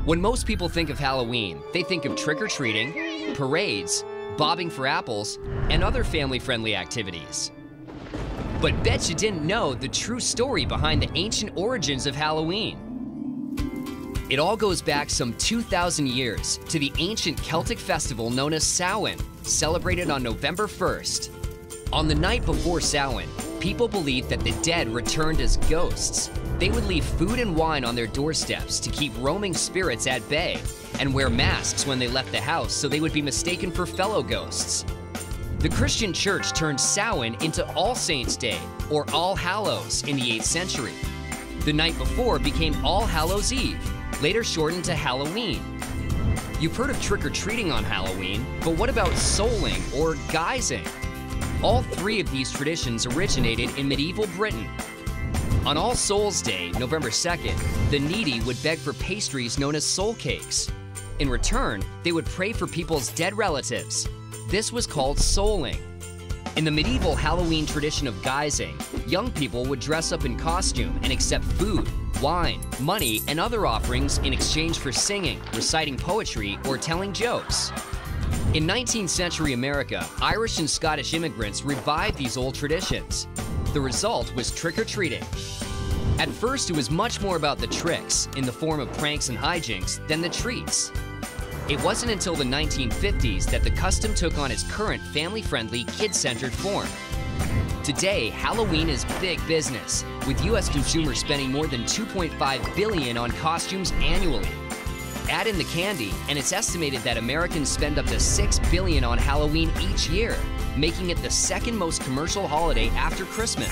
When most people think of Halloween, they think of trick-or-treating, parades, bobbing for apples, and other family-friendly activities. But bet you didn't know the true story behind the ancient origins of Halloween. It all goes back some 2,000 years to the ancient Celtic festival known as Samhain, celebrated on November 1st. On the night before Samhain, people believed that the dead returned as ghosts. They would leave food and wine on their doorsteps to keep roaming spirits at bay, and wear masks when they left the house so they would be mistaken for fellow ghosts. The Christian church turned Samhain into All Saints' Day, or All Hallows, in the 8th century. The night before became All Hallows' Eve, later shortened to Halloween. You've heard of trick-or-treating on Halloween, but what about souling or guising? All three of these traditions originated in medieval Britain. On All Souls' Day, November 2nd, the needy would beg for pastries known as soul cakes. In return, they would pray for people's dead relatives. This was called souling. In the medieval Halloween tradition of guising, young people would dress up in costume and accept food, wine, money, and other offerings in exchange for singing, reciting poetry, or telling jokes. In 19th century America, Irish and Scottish immigrants revived these old traditions. The result was trick-or-treating. At first, it was much more about the tricks, in the form of pranks and hijinks, than the treats. It wasn't until the 1950s that the custom took on its current family-friendly, kid-centered form. Today, Halloween is big business, with US consumers spending more than $2.5 billion on costumes annually. Add in the candy, and it's estimated that Americans spend up to $6 billion on Halloween each year, making it the second most commercial holiday after Christmas.